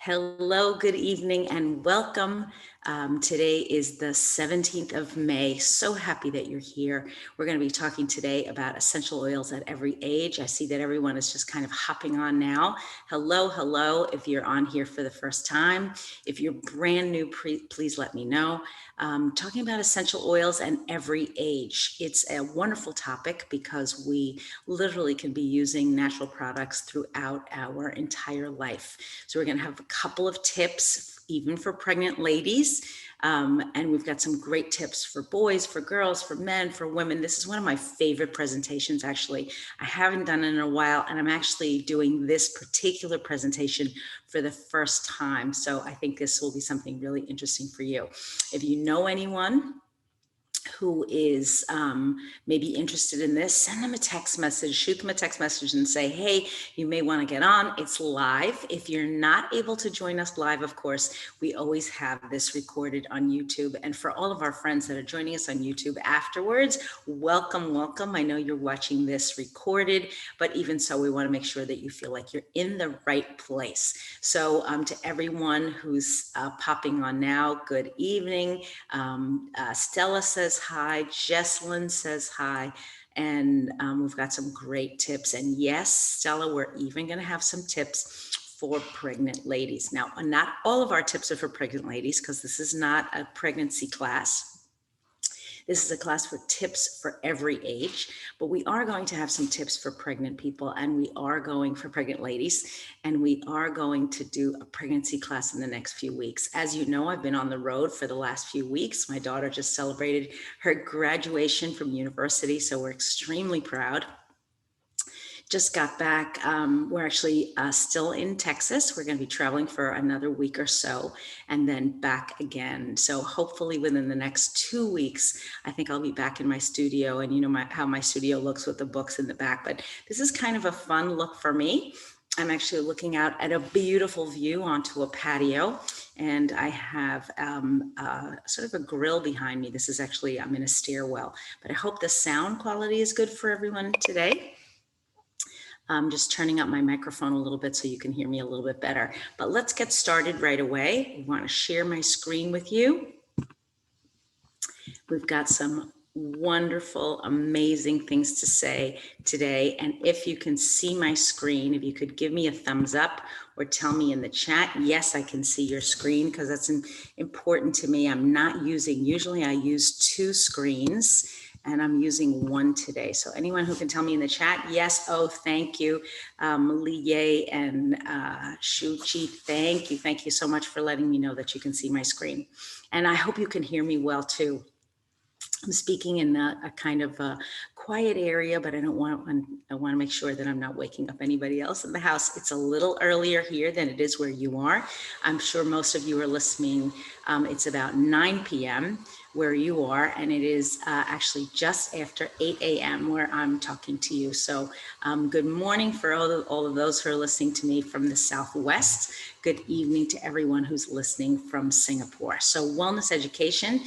Hello, good evening, and welcome. Today is the 17th of May. So happy that you're here. We're going to be talking today about essential oils at every age. I see that everyone is just kind of hopping on now. Hello, hello, if you're on here for the first time. If you're brand new, please let me know. Talking about essential oils and every age. It's a wonderful topic because we literally can be using natural products throughout our entire life. So we're going to have a couple of tips, even for pregnant ladies. And we've got some great tips for boys, for girls, for men, for women. This is one of my favorite presentations, actually. I haven't done it in a while, and I'm actually doing this particular presentation for the first time. So I think this will be something really interesting for you. If you know anyone who is maybe interested in this, send them a text message, shoot them a text message and say, hey, you may want to get on. It's live. If you're not able to join us live, of course, we always have this recorded on YouTube. And for all of our friends that are joining us on YouTube afterwards, welcome, welcome. I know you're watching this recorded, but even so, we want to make sure that you feel like you're in the right place. So to everyone who's popping on now, good evening. Stella says hi, Jesselyn says hi, and we've got some great tips. And yes, Stella, we're even going to have some tips for pregnant ladies. Now, not all of our tips are for pregnant ladies because this is not a pregnancy class. This is a class for tips for every age, but we are going to have some tips for pregnant people, and we are going for pregnant ladies, and we are going to do a pregnancy class in the next few weeks. As you know, I've been on the road for the last few weeks. My daughter just celebrated her graduation from university, so we're extremely proud. Just got back. We're actually still in Texas. We're going to be traveling for another week or so and then back again. So hopefully within the next 2 weeks, I think I'll be back in my studio, and you know how my studio looks with the books in the back, but this is kind of a fun look for me. I'm actually looking out at a beautiful view onto a patio, and I have sort of a grill behind me. This is actually, I'm in a stairwell, but I hope the sound quality is good for everyone today. I'm just turning up my microphone a little bit so you can hear me a little bit better. But let's get started right away. I want to share my screen with you. We've got some wonderful, amazing things to say today. And if you can see my screen, if you could give me a thumbs up or tell me in the chat, yes, I can see your screen, because that's important to me. I'm not using, usually I use two screens, and I'm using one today. So anyone who can tell me in the chat, yes, oh, thank you. Liye and Shuchi, thank you. Thank you so much for letting me know that you can see my screen. And I hope you can hear me well too. I'm speaking in a kind of a quiet area, but I want to make sure that I'm not waking up anybody else in the house. It's a little earlier here than it is where you are. I'm sure most of you are listening. It's about 9 p.m. where you are, and it is actually just after 8 a.m. where I'm talking to you. So good morning for all of those who are listening to me from the Southwest. Good evening to everyone who's listening from Singapore. So wellness education,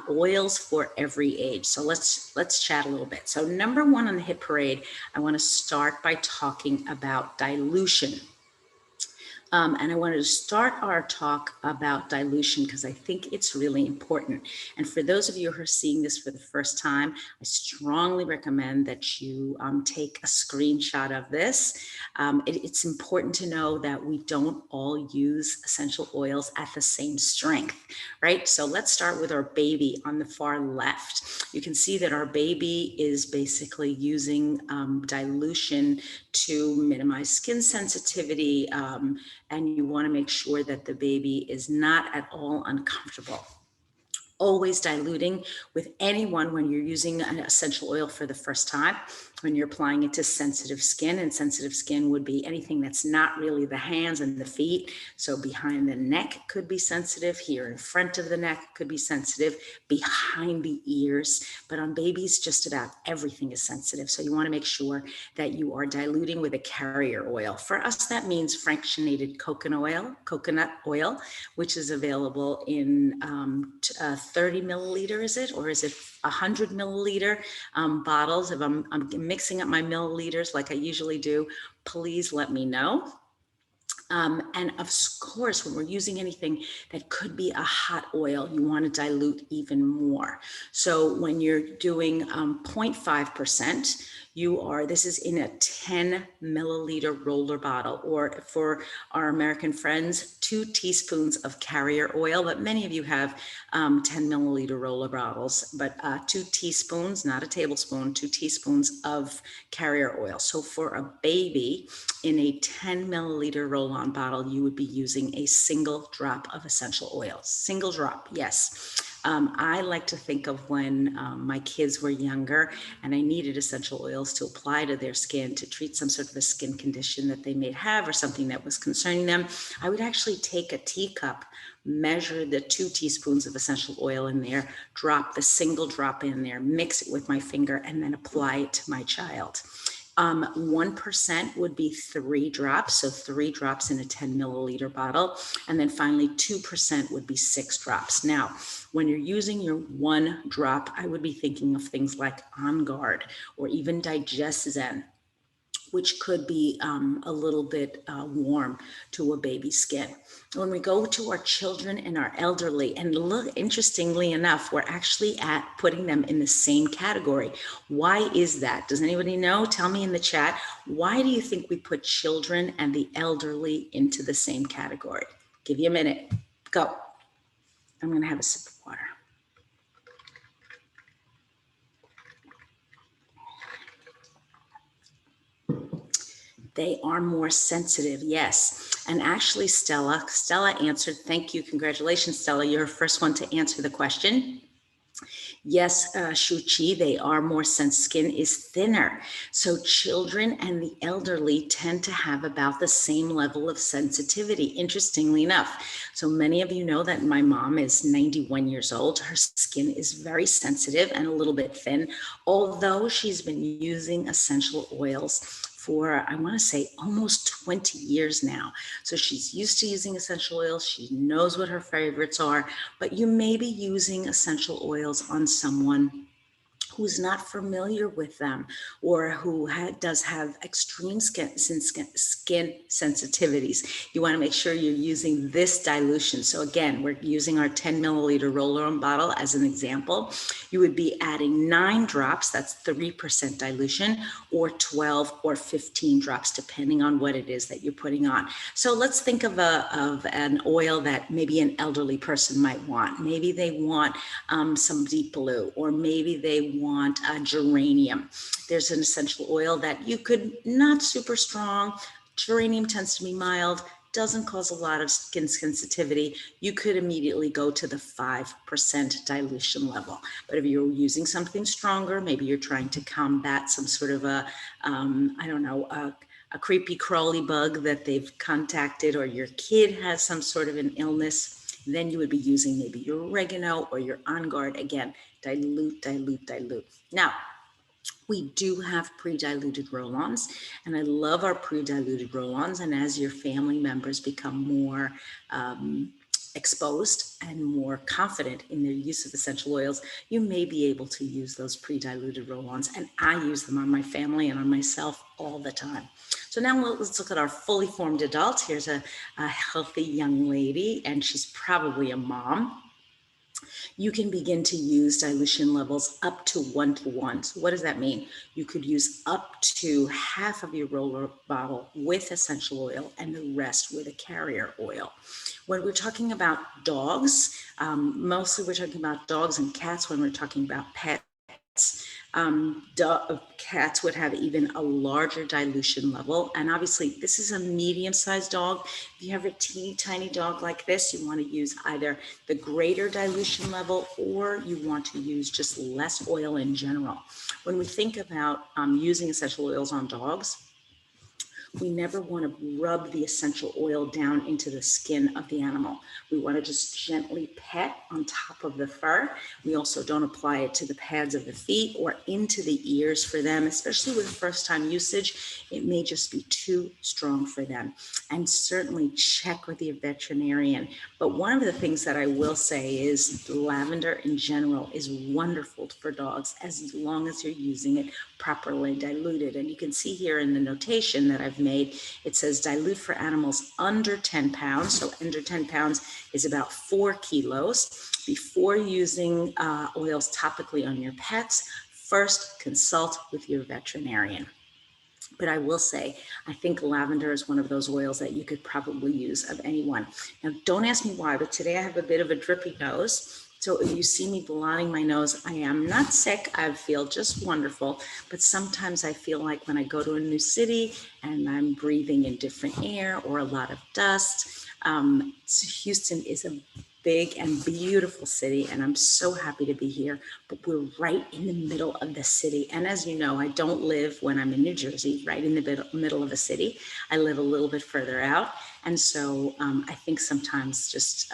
oils for every age. So let's chat a little bit. So number one on the hit parade, I want to start by talking about dilution. And I wanted to start our talk about dilution because I think it's really important. And for those of you who are seeing this for the first time, I strongly recommend that you take a screenshot of this. It's important to know that we don't all use essential oils at the same strength, right? So let's start with our baby on the far left. You can see that our baby is basically using dilution to minimize skin sensitivity, and you want to make sure that the baby is not at all uncomfortable. Always diluting with anyone when you're using an essential oil for the first time, when you're applying it to sensitive skin, and sensitive skin would be anything that's not really the hands and the feet. So behind the neck could be sensitive, here in front of the neck could be sensitive, behind the ears, but on babies, just about everything is sensitive. So you want to make sure that you are diluting with a carrier oil. For us, that means fractionated coconut oil, which is available in 30 milliliter, is it? Or is it 100 milliliter bottles? If I'm mixing up my milliliters like I usually do, please let me know. And of course, when we're using anything that could be a hot oil, you want to dilute even more. So when you're doing 0.5%, this is in a 10 milliliter roller bottle, or for our American friends, 2 teaspoons of carrier oil, but many of you have 10 milliliter roller bottles, but 2 teaspoons, not a tablespoon, 2 teaspoons of carrier oil. So for a baby, in a 10 milliliter roll-on bottle, you would be using a single drop of essential oil. Single drop, yes. I like to think of when my kids were younger and I needed essential oils to apply to their skin to treat some sort of a skin condition that they may have or something that was concerning them. I would actually take a teacup, measure the 2 teaspoons of essential oil in there, drop the single drop in there, mix it with my finger, and then apply it to my child. 1% would be 3 drops, so 3 drops in a 10 milliliter bottle. And then finally, 2% would be 6 drops. Now, when you're using your 1 drop, I would be thinking of things like On Guard or even Digest Zen, which could be a little bit warm to a baby's skin. When we go to our children and our elderly, and look, interestingly enough, we're actually putting them in the same category. Why is that? Does anybody know? Tell me in the chat. Why do you think we put children and the elderly into the same category? Give you a minute. Go. I'm going to have a sip of water. They are more sensitive, yes. And actually, Stella answered. Thank you. Congratulations, Stella. You're the first one to answer the question. Yes, Shuchi, they are more skin is thinner. So children and the elderly tend to have about the same level of sensitivity, interestingly enough. So many of you know that my mom is 91 years old. Her skin is very sensitive and a little bit thin, although she's been using essential oils for, I want to say, almost 20 years now. So she's used to using essential oils. She knows what her favorites are, but you may be using essential oils on someone who's not familiar with them, or who does have extreme skin sensitivities. You want to make sure you're using this dilution. So again, we're using our 10 milliliter roll-on bottle as an example. You would be adding 9 drops, that's 3% dilution, or 12 or 15 drops, depending on what it is that you're putting on. So let's think of an oil that maybe an elderly person might want. Maybe they want some deep blue, or maybe they want a geranium. There's an essential oil that you could, not super strong. Geranium tends to be mild, doesn't cause a lot of skin sensitivity. You could immediately go to the 5% dilution level. But if you're using something stronger, maybe you're trying to combat some sort of a creepy crawly bug that they've contacted, or your kid has some sort of an illness, then you would be using maybe your oregano or your On Guard. Again, dilute, dilute, dilute. Now, we do have pre-diluted roll-ons, and I love our pre-diluted roll-ons. And as your family members become more exposed and more confident in their use of essential oils, you may be able to use those pre-diluted roll-ons. And I use them on my family and on myself all the time. So now let's look at our fully formed adult. Here's a healthy young lady, and she's probably a mom. You can begin to use dilution levels up to 1:1. So what does that mean? You could use up to half of your roller bottle with essential oil and the rest with a carrier oil. When we're talking about dogs, mostly we're talking about dogs and cats when we're talking about pets. Cats would have even a larger dilution level. And obviously this is a medium-sized dog. If you have a teeny tiny dog like this, you want to use either the greater dilution level, or you want to use just less oil in general. When we think about using essential oils on dogs, we never want to rub the essential oil down into the skin of the animal. We want to just gently pet on top of the fur. We also don't apply it to the pads of the feet or into the ears for them, especially with first-time usage. It may just be too strong for them. And certainly check with your veterinarian. But one of the things that I will say is lavender in general is wonderful for dogs as long as you're using it properly diluted. And you can see here in the notation that I've I've made. It says dilute for animals under 10 pounds. So under 10 pounds is about 4 kilos. Before using oils topically on your pets, first consult with your veterinarian. But I will say, I think lavender is one of those oils that you could probably use of anyone. Now, don't ask me why, but today I have a bit of a drippy nose. So if you see me blotting my nose, I am not sick. I feel just wonderful. But sometimes I feel like when I go to a new city and I'm breathing in different air or a lot of dust, Houston is a big and beautiful city, and I'm so happy to be here, but we're right in the middle of the city. And as you know, I don't live when I'm in New Jersey, right in the middle of a city. I live a little bit further out. And so I think sometimes just,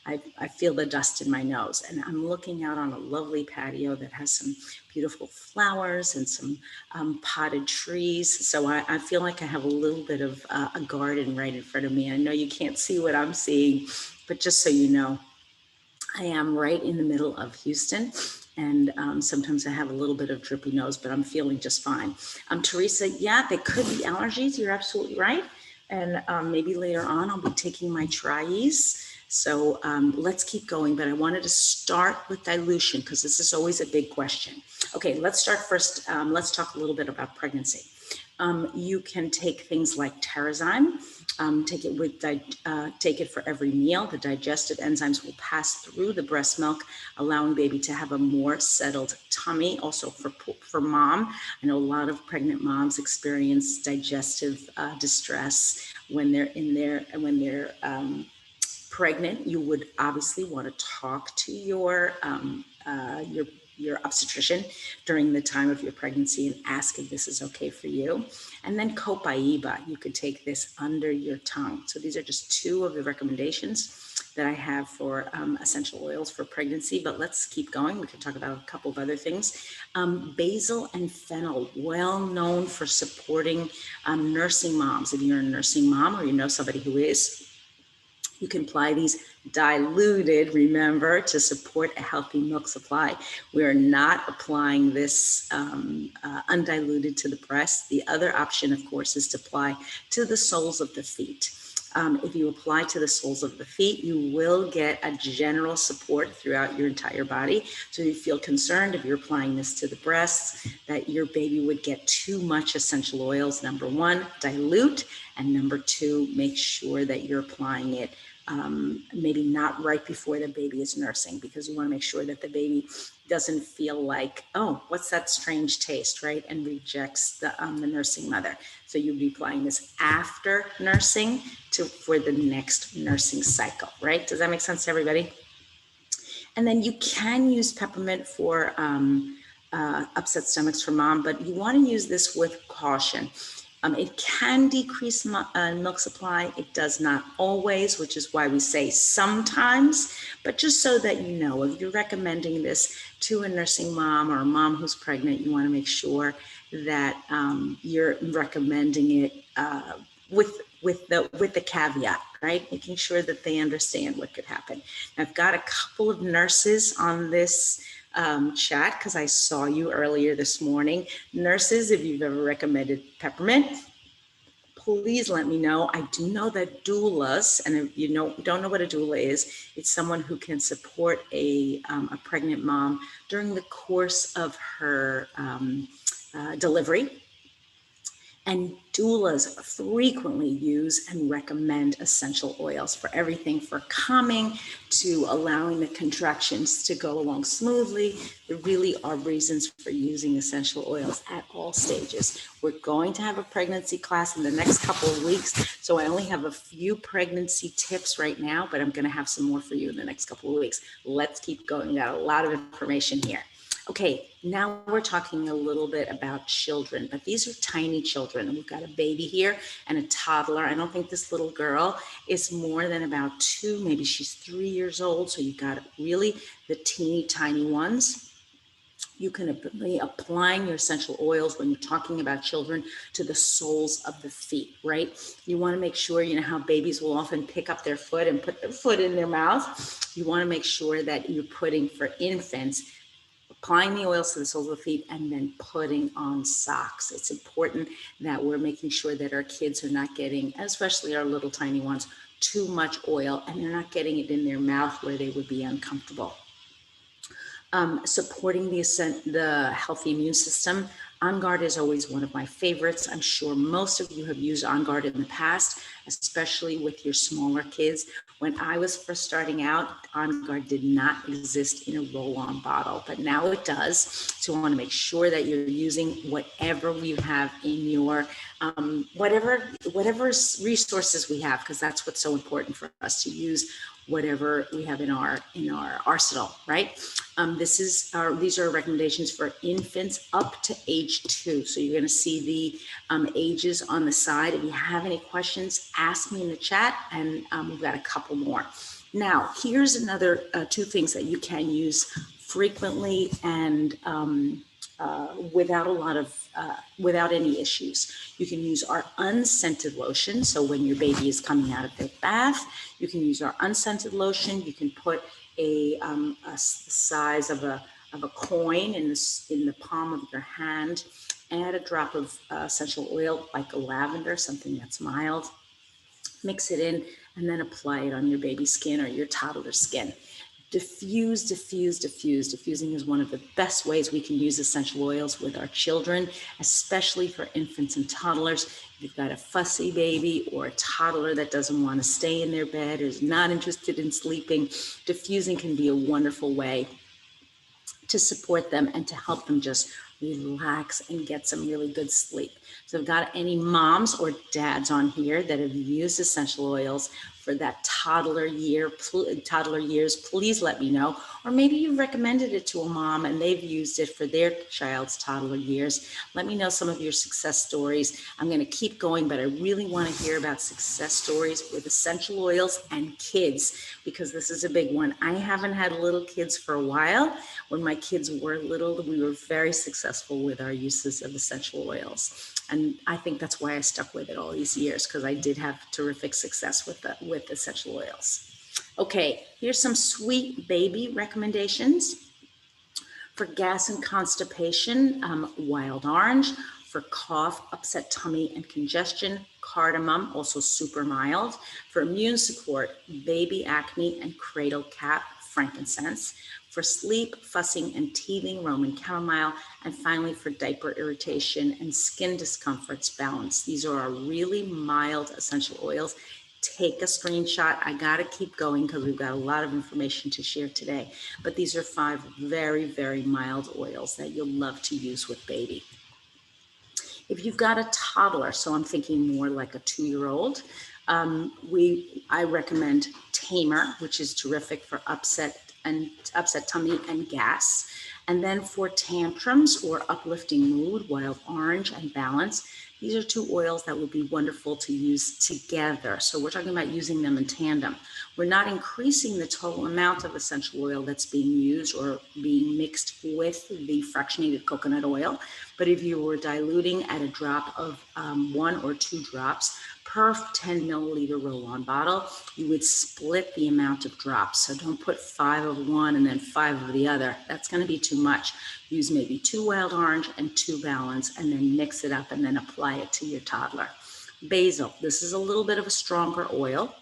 I feel the dust in my nose, and I'm looking out on a lovely patio that has some beautiful flowers and some potted trees. So I feel like I have a little bit of a garden right in front of me. I know you can't see what I'm seeing, but just so you know, I am right in the middle of Houston, and sometimes I have a little bit of drippy nose, but I'm feeling just fine. Teresa, yeah, there could be allergies. You're absolutely right. And maybe later on, I'll be taking my Triese. So let's keep going, but I wanted to start with dilution because this is always a big question. Okay, let's start first. Let's talk a little bit about pregnancy. You can take things like Terrazyme, take it for every meal. The digestive enzymes will pass through the breast milk, allowing baby to have a more settled tummy. Also for mom, I know a lot of pregnant moms experience digestive distress when they're pregnant. You would obviously want to talk to your obstetrician during the time of your pregnancy and ask if this is okay for you. And then copaiba, you could take this under your tongue. So these are just two of the recommendations that I have for essential oils for pregnancy, but let's keep going. We can talk about a couple of other things. Basil and fennel, well known for supporting nursing moms. If you're a nursing mom or you know somebody who is, you can apply these diluted, remember, to support a healthy milk supply. We are not applying this undiluted to the breast. The other option, of course, is to apply to the soles of the feet. If you apply to the soles of the feet, you will get a general support throughout your entire body. So if you feel concerned, if you're applying this to the breasts, that your baby would get too much essential oils, number one, dilute, and number two, make sure that you're applying it maybe not right before the baby is nursing, because you want to make sure that the baby doesn't feel like, oh, what's that strange taste, right? And rejects the nursing mother. So you'd be applying this after nursing for the next nursing cycle, right? Does that make sense to everybody? And then you can use peppermint for upset stomachs for mom, but you want to use this with caution. It can decrease milk supply. It does not always, which is why we say sometimes, but just so that you know, if you're recommending this to a nursing mom or a mom who's pregnant, you want to make sure that you're recommending it with the caveat, right? Making sure that they understand what could happen. Now, I've got a couple of nurses on this chat because I saw you earlier this morning. Nurses, if you've ever recommended peppermint, please let me know. I do know that doulas, and if you don't know what a doula is, it's someone who can support a pregnant mom during the course of her delivery. And doulas frequently use and recommend essential oils for everything for calming to allowing the contractions to go along smoothly. There really are reasons for using essential oils at all stages. We're going to have a pregnancy class in the next couple of weeks, so I only have a few pregnancy tips right now, but I'm going to have some more for you in the next couple of weeks. Let's keep going. We got a lot of information here. Okay, now we're talking a little bit about children, but these are tiny children. We've got a baby here and a toddler. I don't think this little girl is more than about 2, maybe she's 3 years old. So you've got really the teeny tiny ones. You can be applying your essential oils when you're talking about children to the soles of the feet, right? You want to make sure, you know how babies will often pick up their foot and put their foot in their mouth. You want to make sure that you're putting for infants applying the oils to the soles of the feet and then putting on socks. It's important that we're making sure that our kids are not getting, especially our little tiny ones, too much oil, and they're not getting it in their mouth where they would be uncomfortable. Supporting the healthy immune system. On Guard is always one of my favorites. I'm sure most of you have used On Guard in the past, especially with your smaller kids. When I was first starting out, On Guard did not exist in a roll-on bottle, but now it does. So I want to make sure that you're using whatever you have in your, whatever resources we have, because that's what's so important for us to use whatever we have in our arsenal, right? These are recommendations for infants up to age 2. So you're going to see the ages on the side. If you have any questions, ask me in the chat, and we've got a couple more. Now, here's another 2 things that you can use frequently and without any issues. You can use our unscented lotion. So when your baby is coming out of their bath, you can use our unscented lotion. You can put a size of a coin in the palm of your hand. Add a drop of essential oil like a lavender, something that's mild. Mix it in and then apply it on your baby's skin or your toddler's skin. Diffuse, diffuse, diffuse. Diffusing is one of the best ways we can use essential oils with our children, especially for infants and toddlers. If you've got a fussy baby or a toddler that doesn't want to stay in their bed, is not interested in sleeping, diffusing can be a wonderful way to support them and to help them just relax and get some really good sleep. So if I've got any moms or dads on here that have used essential oils for that toddler years, please let me know. Or maybe you've recommended it to a mom and they've used it for their child's toddler years. Let me know some of your success stories. I'm going to keep going, but I really want to hear about success stories with essential oils and kids, because this is a big one. I haven't had little kids for a while. When my kids were little, we were very successful with our uses of essential oils. And I think that's why I stuck with it all these years, because I did have terrific success with essential oils. Okay, here's some sweet baby recommendations. For gas and constipation, wild orange. For cough, upset tummy, and congestion, cardamom, also super mild. For immune support, baby acne and cradle cap, frankincense. For sleep, fussing, and teething, Roman chamomile. And finally, for diaper irritation and skin discomforts, balance. These are our really mild essential oils. Take a screenshot. I got to keep going because we've got a lot of information to share today. But these are 5 very, very mild oils that you'll love to use with baby. If you've got a toddler, so I'm thinking more like a 2-year-old, I recommend Tamer, which is terrific for upset tummy and gas. And then for tantrums or uplifting mood, wild orange and balance. These are 2 oils that would be wonderful to use together. So we're talking about using them in tandem. We're not increasing the total amount of essential oil that's being used or being mixed with the fractionated coconut oil. But if you were diluting at a drop of 1 or 2 drops per 10 milliliter roll-on bottle, you would split the amount of drops. So don't put 5 of one and then 5 of the other. That's going to be too much. Use maybe 2 wild orange and 2 balance, and then mix it up and then apply it to your toddler. Basil, this is a little bit of a stronger oil.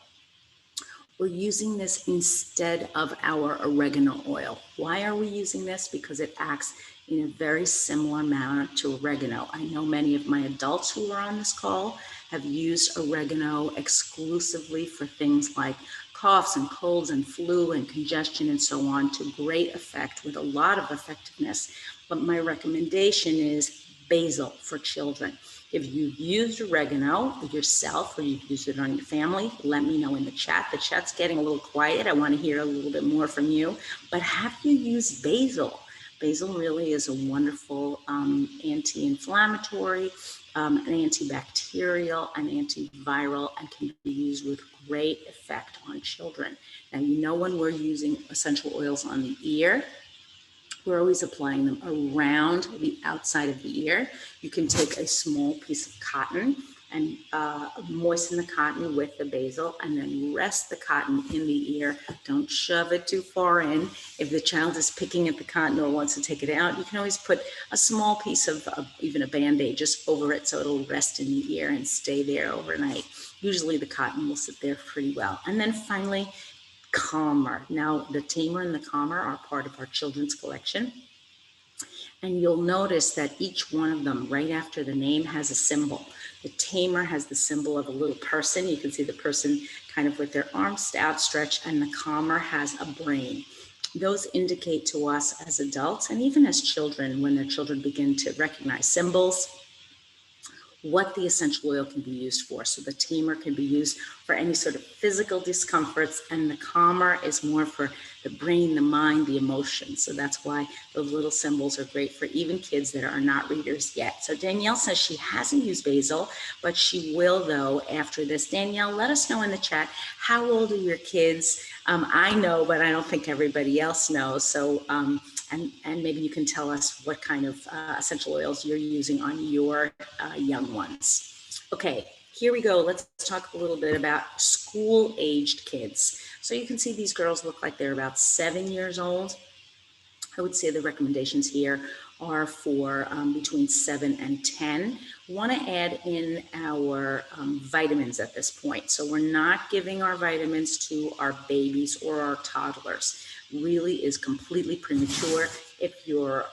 We're using this instead of our oregano oil. Why are we using this? Because it acts in a very similar manner to oregano. I know many of my adults who are on this call have used oregano exclusively for things like coughs and colds and flu and congestion and so on, to great effect with a lot of effectiveness. But my recommendation is basil for children. If you've used oregano yourself or you've used it on your family, let me know in the chat. The chat's getting a little quiet. I want to hear a little bit more from you. But have you used basil? Basil really is a wonderful anti-inflammatory, an antibacterial, and antiviral, and can be used with great effect on children. Now, you know, when we're using essential oils on the ear, we're always applying them around the outside of the ear. You can take a small piece of cotton and moisten the cotton with the basil, and then rest the cotton in the ear. Don't shove it too far in. If the child is picking at the cotton or wants to take it out, you can always put a small piece of even a Band-Aid just over it so it'll rest in the ear and stay there overnight. Usually the cotton will sit there pretty well. And then finally, calmer. Now, the tamer and the calmer are part of our children's collection. And you'll notice that each one of them, right after the name, has a symbol. The tamer has the symbol of a little person. You can see the person kind of with their arms outstretched, and the calmer has a brain. Those indicate to us as adults, and even as children, when their children begin to recognize symbols, what the essential oil can be used for. So the tamer can be used for any sort of physical discomforts, and the calmer is more for the brain, the mind, the emotions. So that's why those little symbols are great for even kids that are not readers yet. So Danielle says she hasn't used basil, but she will though after this. Danielle, let us know in the chat, how old are your kids? I know, but I don't think everybody else knows. So, and maybe you can tell us what kind of essential oils you're using on your young ones. Okay, here we go. Let's talk a little bit about school-aged kids. So you can see these girls look like they're about 7 years old. I would say the recommendations here are for between 7 and 10. Want to add in our vitamins at this point. So we're not giving our vitamins to our babies or our toddlers. Really is completely premature. If your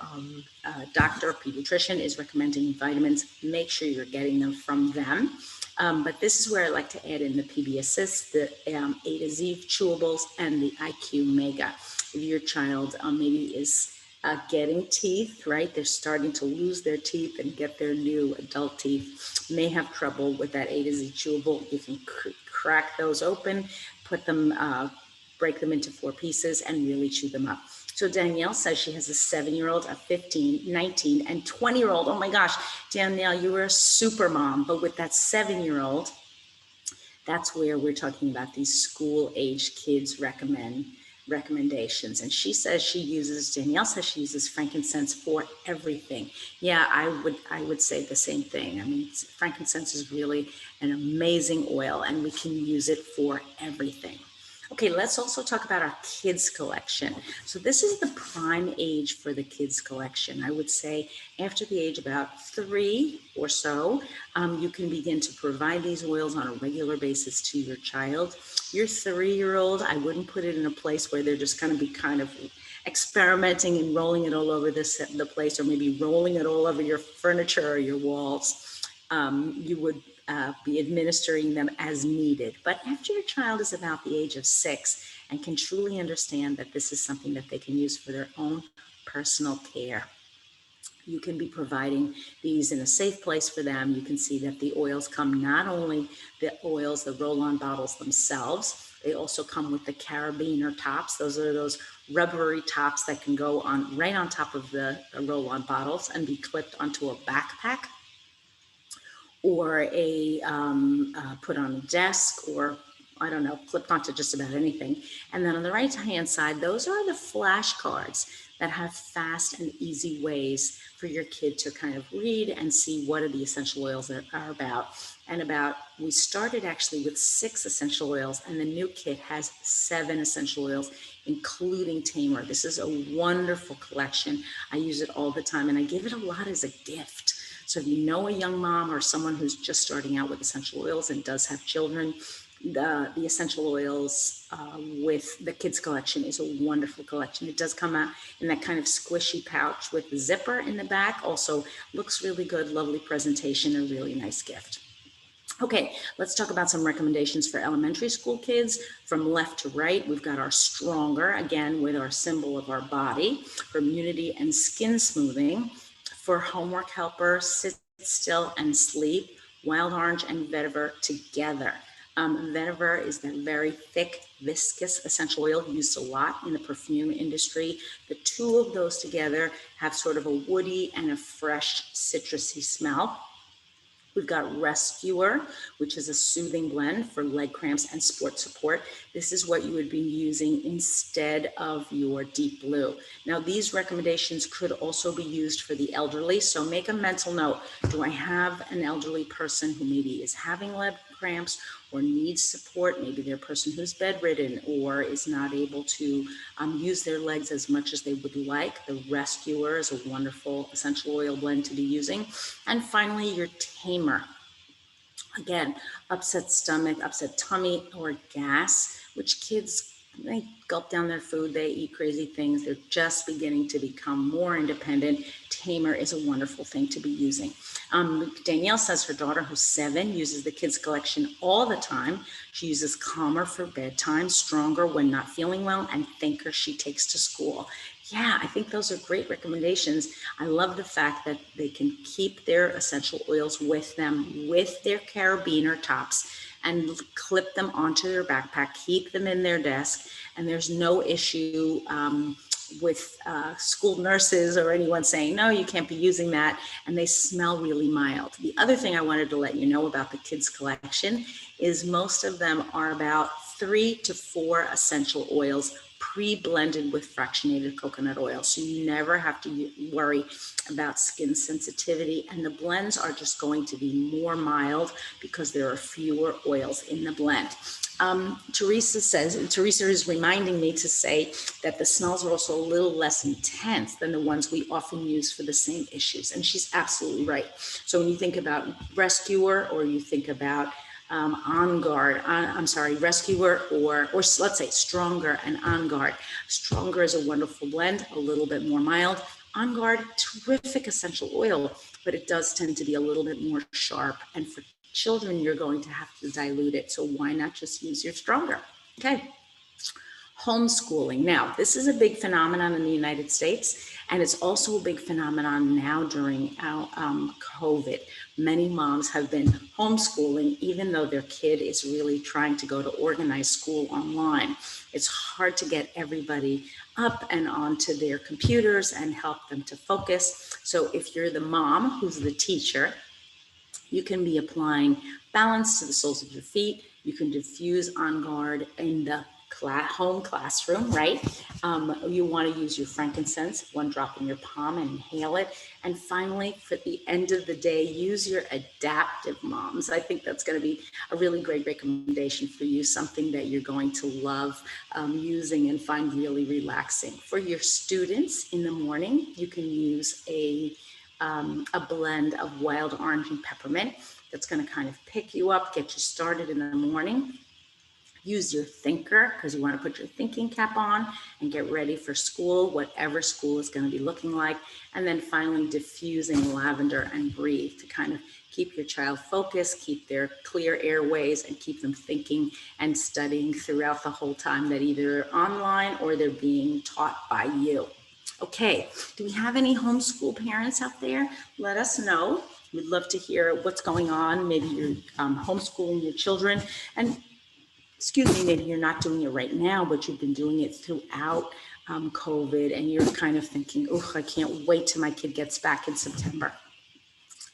doctor or pediatrician is recommending vitamins, make sure you're getting them from them. But this is where I like to add in the PB Assist, the A to Z chewables, and the IQ Mega. If your child maybe is getting teeth, right? They're starting to lose their teeth and get their new adult teeth, may have trouble with that A to Z chewable. You can crack those open, put them, break them into 4 pieces and really chew them up. So Danielle says she has a 7-year-old, a 15, 19, and 20-year-old. Oh my gosh, Danielle, you were a super mom, but with that 7-year-old, that's where we're talking about these school-aged kids recommendations. And she says Danielle says she uses frankincense for everything. Yeah, I would say the same thing. I mean, frankincense is really an amazing oil, and we can use it for everything. Okay, let's also talk about our kids collection. So this is the prime age for the kids collection. I would say after the age about 3 or so, you can begin to provide these oils on a regular basis to your child. Your 3-year-old, I wouldn't put it in a place where they're just going to be kind of experimenting and rolling it all over the place, or maybe rolling it all over your furniture or your walls. You would be administering them as needed. But after your child is about the age of 6 and can truly understand that this is something that they can use for their own personal care, you can be providing these in a safe place for them. You can see that the oils come, not only the oils, the roll-on bottles themselves, they also come with the carabiner tops. Those are those rubbery tops that can go on right on top of the roll-on bottles and be clipped onto a backpack, or put on a desk, or I don't know, clipped onto just about anything. And then on the right-hand side, those are the flashcards that have fast and easy ways for your kid to kind of read and see what are the essential oils that are about. And we started actually with 6 essential oils, and the new kit has 7 essential oils, including tamer. This is a wonderful collection. I use it all the time, and I give it a lot as a gift. So if you know a young mom or someone who's just starting out with essential oils and does have children, the essential oils with the kids collection is a wonderful collection. It does come out in that kind of squishy pouch with the zipper in the back. Also looks really good, lovely presentation, a really nice gift. Okay, let's talk about some recommendations for elementary school kids. From left to right, we've got our Stronger, again with our symbol of our body, for immunity and skin smoothing. For homework helper, Sit Still and Sleep, Wild Orange and Vetiver together. Vetiver is that very thick, viscous essential oil used a lot in the perfume industry. The 2 of those together have sort of a woody and a fresh citrusy smell. We've got Rescuer, which is a soothing blend for leg cramps and sport support. This is what you would be using instead of your Deep Blue. Now, these recommendations could also be used for the elderly, so make a mental note. Do I have an elderly person who maybe is having leg cramps or needs support? Maybe they're a person who's bedridden or is not able to use their legs as much as they would like. The Rescuer is a wonderful essential oil blend to be using. And finally, your Tamer. Again, upset stomach, upset tummy, or gas, which kids, they gulp down their food, they eat crazy things, they're just beginning to become more independent. Tamer is a wonderful thing to be using. Danielle says her daughter, who's 7, uses the kids collection all the time. She uses Calmer for bedtime, Stronger when not feeling well, and Thinker she takes to school. Yeah, I think those are great recommendations. I love the fact that they can keep their essential oils with them with their carabiner tops and clip them onto their backpack, keep them in their desk, and there's no issue with school nurses or anyone saying, no, you can't be using that, and they smell really mild. The other thing I wanted to let you know about the kids collection is most of them are about 3 to 4 essential oils pre-blended with fractionated coconut oil. So you never have to worry about skin sensitivity, and the blends are just going to be more mild because there are fewer oils in the blend. Teresa is reminding me to say that the smells are also a little less intense than the ones we often use for the same issues. And she's absolutely right. So when you think about Rescuer, or you think about Rescuer, or let's say Stronger and On Guard. Stronger is a wonderful blend, a little bit more mild. On Guard, terrific essential oil, but it does tend to be a little bit more sharp. And for children, you're going to have to dilute it. So why not just use your Stronger? Okay. Homeschooling. Now, this is a big phenomenon in the United States, and it's also a big phenomenon now during COVID. Many moms have been homeschooling, even though their kid is really trying to go to organized school online. It's hard to get everybody up and onto their computers and help them to focus. So if you're the mom who's the teacher, you can be applying balance to the soles of your feet. You can diffuse On Guard in the home classroom, right? You want to use your frankincense, 1 drop in your palm, and inhale it. And finally, for the end of the day, use your adaptive moms. I think that's going to be a really great recommendation for you, something that you're going to love using and find really relaxing. For your students in the morning, you can use a blend of wild orange and peppermint that's going to kind of pick you up, get you started in the morning. Use your Thinker, because you want to put your thinking cap on and get ready for school, whatever school is going to be looking like. And then finally, diffusing lavender and breathe to kind of keep your child focused, keep their clear airways, and keep them thinking and studying throughout the whole time that either they're online or they're being taught by you. Okay, do we have any homeschool parents out there? Let us know. We'd love to hear what's going on. Maybe you're homeschooling your children, and maybe you're not doing it right now, but you've been doing it throughout COVID, and you're kind of thinking, oh, I can't wait till my kid gets back in September.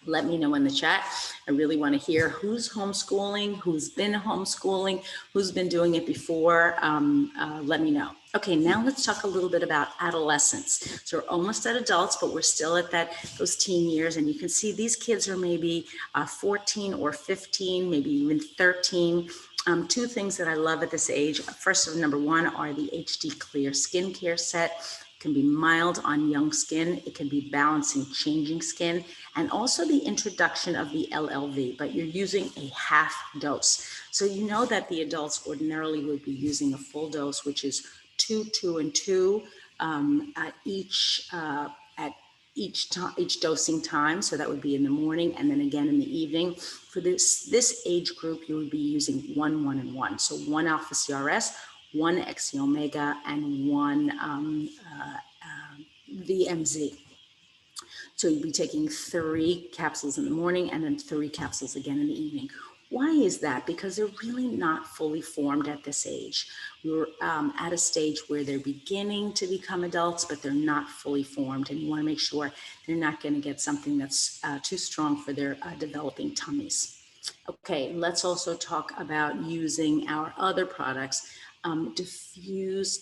Let me know in the chat. I really want to hear who's homeschooling, who's been homeschooling, who's been doing it before. Let me know. Okay, now let's talk a little bit about adolescence. So we're almost at adults, but we're still at those teen years. And you can see these kids are maybe 14 or 15, maybe even 13. 2 things that I love at this age. First, number 1 are the HD Clear skincare set. It can be mild on young skin. It can be balancing changing skin, and also the introduction of the LLV, but you're using a half dose. So you know that the adults ordinarily would be using a full dose, which is 2, 2, and 2 at each dosing time. So that would be in the morning and then again in the evening. For this age group, you would be using 1, 1, and 1. So 1 alpha CRS, 1 XE omega, and 1 VMZ. So you'd be taking 3 capsules in the morning and then 3 capsules again in the evening. Why is that? Because they're really not fully formed at this age. We're at a stage where they're beginning to become adults, but they're not fully formed. And you want to make sure they're not going to get something that's too strong for their developing tummies. Okay, let's also talk about using our other products. Diffuse.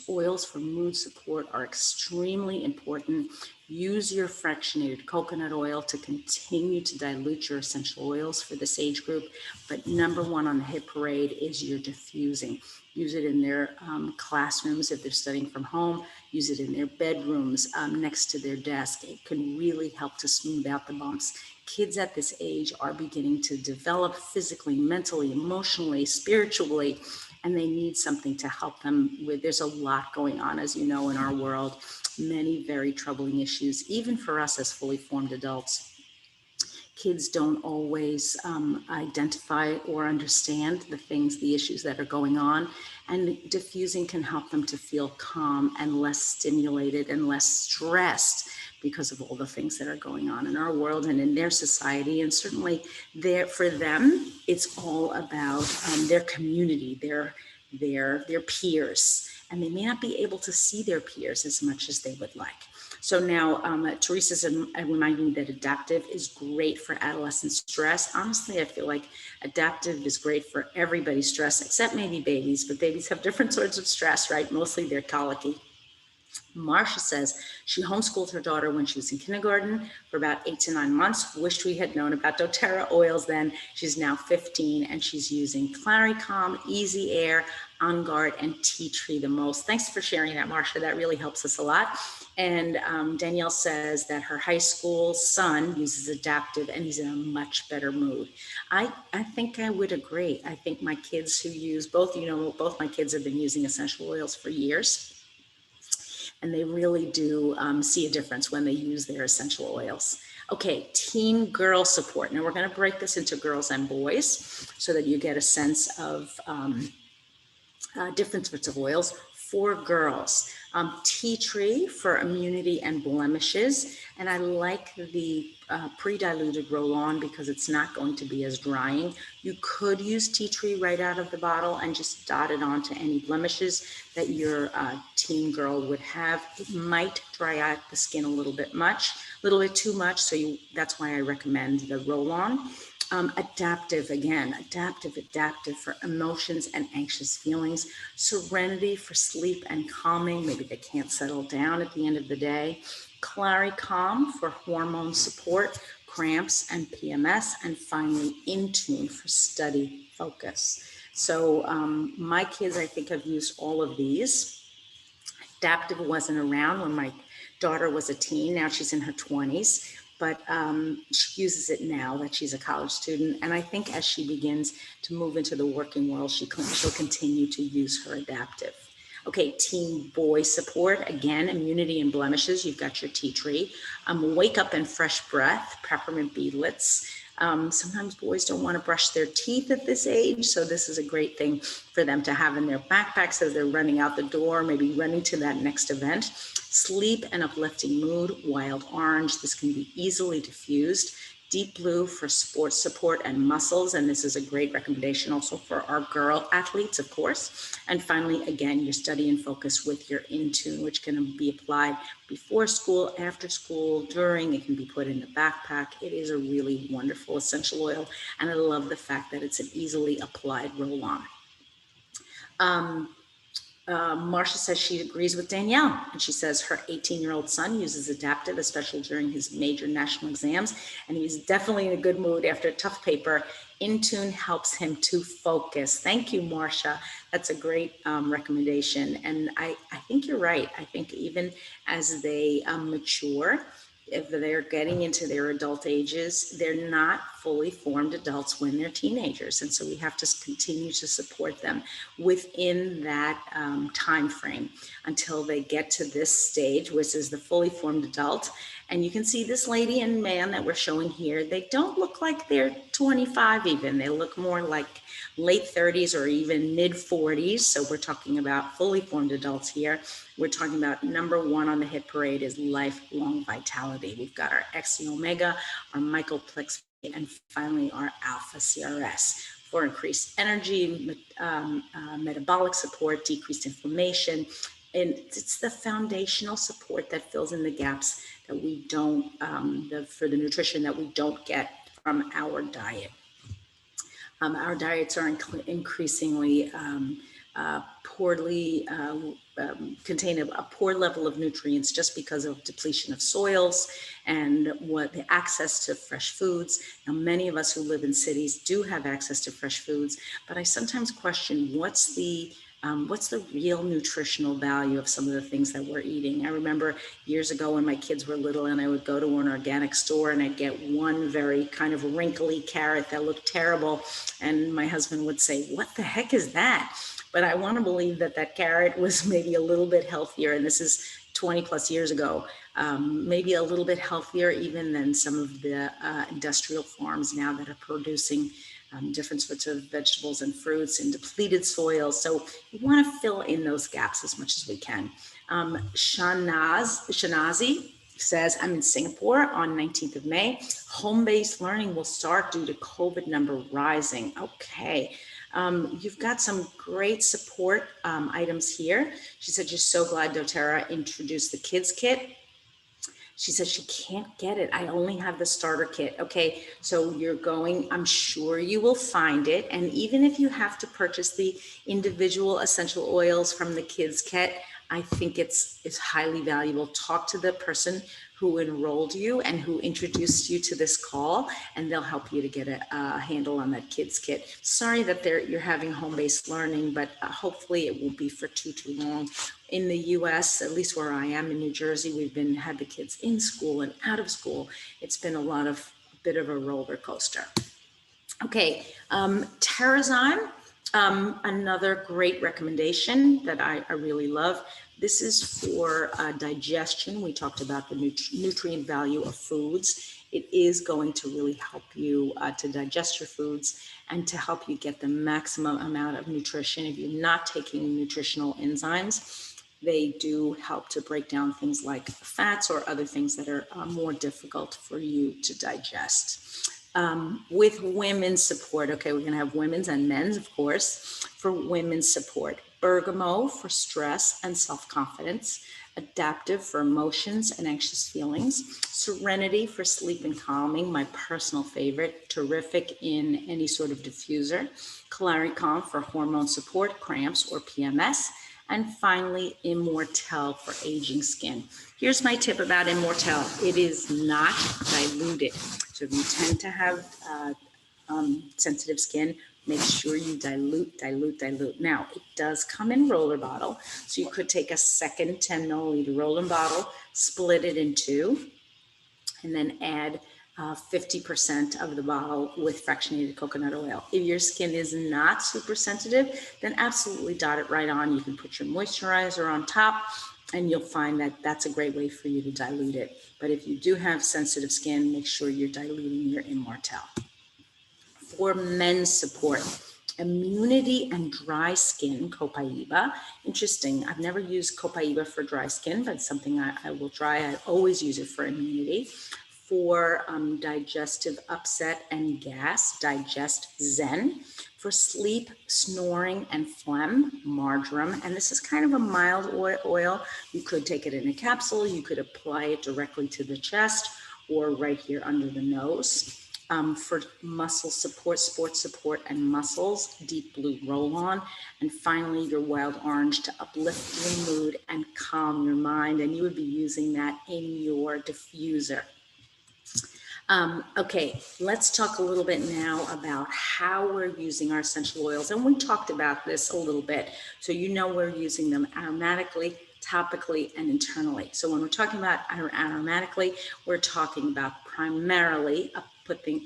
Oils for mood support are extremely important. Use your fractionated coconut oil to continue to dilute your essential oils for this age group. But number one on the hit parade is your diffusing. Use it in their classrooms if they're studying from home. Use it in their bedrooms next to their desk. It can really help to smooth out the bumps. Kids at this age are beginning to develop physically, mentally, emotionally, spiritually, and they need something to help them with. There's a lot going on, as you know, in our world, many very troubling issues, even for us as fully formed adults. Kids don't always identify or understand the issues that are going on. And diffusing can help them to feel calm and less stimulated and less stressed because of all the things that are going on in our world and in their society. And certainly for them, it's all about their community, their peers. And they may not be able to see their peers as much as they would like. So now Teresa's reminding me that adaptive is great for adolescent stress. Honestly, I feel like adaptive is great for everybody's stress, except maybe babies, but babies have different sorts of stress, right? Mostly they're colicky. Marcia says she homeschooled her daughter when she was in kindergarten for about 8 to 9 months. Wished we had known about doTerra oils then. She's now 15 and she's using Claricalm, Easy Air, On Guard, and Tea Tree the most. Thanks for sharing that, Marcia. That really helps us a lot. And Danielle says that her high school son uses adaptive and he's in a much better mood. I think I would agree. I think my kids who use both my kids have been using essential oils for years. And they really do see a difference when they use their essential oils. Okay, teen girl support. Now we're going to break this into girls and boys so that you get a sense of different sorts of oils. For girls, tea tree for immunity and blemishes. And I like the pre-diluted roll-on because it's not going to be as drying. You could use tea tree right out of the bottle and just dot it onto any blemishes that your teen girl would have. It might dry out the skin a little bit too much. So that's why I recommend the roll-on. Adaptive for emotions and anxious feelings, serenity for sleep and calming. Maybe they can't settle down at the end of the day. Claricalm for hormone support, cramps and PMS, and finally Intune for study focus. So my kids, I think, have used all of these. Adaptive wasn't around when my daughter was a teen. Now she's in her 20s. But she uses it now that she's a college student. And I think as she begins to move into the working world, she'll continue to use her adaptive. Okay, teen boy support. Again, immunity and blemishes. You've got your tea tree. Wake up and fresh breath, peppermint beadlets. Sometimes boys don't want to brush their teeth at this age, so this is a great thing for them to have in their backpacks as they're running out the door, maybe running to that next event. Sleep and uplifting mood, wild orange. This can be easily diffused. Deep blue for sports support and muscles, and this is a great recommendation also for our girl athletes, of course. And finally, again, your study and focus with your Intune, which can be applied before school, after school, during. It can be put in the backpack. It is a really wonderful essential oil, and I love the fact that it's an easily applied roll-on. Marcia says she agrees with Danielle, and she says her 18-year-old son uses adaptive, especially during his major national exams, and he's definitely in a good mood after a tough paper. Intune helps him to focus. Thank you, Marcia. That's a great recommendation, and I think you're right. I think even as they mature, if they're getting into their adult ages, they're not fully formed adults when they're teenagers. And so we have to continue to support them within that time frame until they get to this stage, which is the fully formed adult. And you can see this lady and man that we're showing here, they don't look like they're 25 even. They look more like late 30s or even mid 40s. So we're talking about fully formed adults here. We're talking about number one on the hit parade is lifelong vitality. We've got our XC Omega, our Mycoplex and finally our alpha CRS for increased energy, metabolic support, decreased inflammation. And it's the foundational support that fills in the gaps that we don't, for the nutrition that we don't get from our diet. Our diets are increasingly poorly contain a poor level of nutrients just because of depletion of soils and what the access to fresh foods. Now, many of us who live in cities do have access to fresh foods, but I sometimes question what's the real nutritional value of some of the things that we're eating. I remember years ago when my kids were little and I would go to an organic store and I'd get one very kind of wrinkly carrot that looked terrible. And my husband would say, "What the heck is that?" But I want to believe that that carrot was maybe a little bit healthier. And this is 20 plus years ago, maybe a little bit healthier even than some of the industrial farms now that are producing different sorts of vegetables and fruits in depleted soils. So we want to fill in those gaps as much as we can. Shanazi says, "I'm in Singapore on 19th of May. Home-based learning will start due to COVID number rising." Okay. You've got some great support items here. She said, "She's so glad doTerra introduced the kids kit." She says she can't get it. "I only have the starter kit." Okay, so I'm sure you will find it. And even if you have to purchase the individual essential oils from the kids kit, I think it's highly valuable. Talk to the person who enrolled you and who introduced you to this call, and they'll help you to get a handle on that kids kit. Sorry that you're having home-based learning, but hopefully it won't be for too long. In the US, at least where I am in New Jersey, we've had the kids in school and out of school. It's been a bit of a roller coaster. Okay, Terrazyme, another great recommendation that I really love. This is for digestion. We talked about the nutrient value of foods. It is going to really help you to digest your foods and to help you get the maximum amount of nutrition. If you're not taking nutritional enzymes, they do help to break down things like fats or other things that are more difficult for you to digest. With women's support, okay, we're going to have women's and men's, of course. For women's support, bergamot for stress and self-confidence, adaptive for emotions and anxious feelings, serenity for sleep and calming, my personal favorite, terrific in any sort of diffuser, claricon for hormone support, cramps or PMS, and finally, Immortelle for aging skin. Here's my tip about Immortelle. It is not diluted. So if you tend to have sensitive skin, make sure you dilute. Now, it does come in roller bottle. So you could take a second 10 milliliter roller bottle, split it in two, and then add 50% of the bottle with fractionated coconut oil. If your skin is not super sensitive, then absolutely dot it right on. You can put your moisturizer on top and you'll find that that's a great way for you to dilute it. But if you do have sensitive skin, make sure you're diluting your Immortelle. For men's support, immunity and dry skin, Copaiba. Interesting. I've never used Copaiba for dry skin, but it's something I will try. I always use it for immunity. For digestive upset and gas, Digest Zen. For sleep, snoring, and phlegm, Marjoram. And this is kind of a mild oil. You could take it in a capsule. You could apply it directly to the chest or right here under the nose. For muscle support, sports support, and muscles, Deep Blue Roll-On. And finally, your Wild Orange to uplift your mood and calm your mind. And you would be using that in your diffuser. Okay, let's talk a little bit now about how we're using our essential oils. And we talked about this a little bit. So you know we're using them aromatically, topically, and internally. So when we're talking about aromatically, we're talking about primarily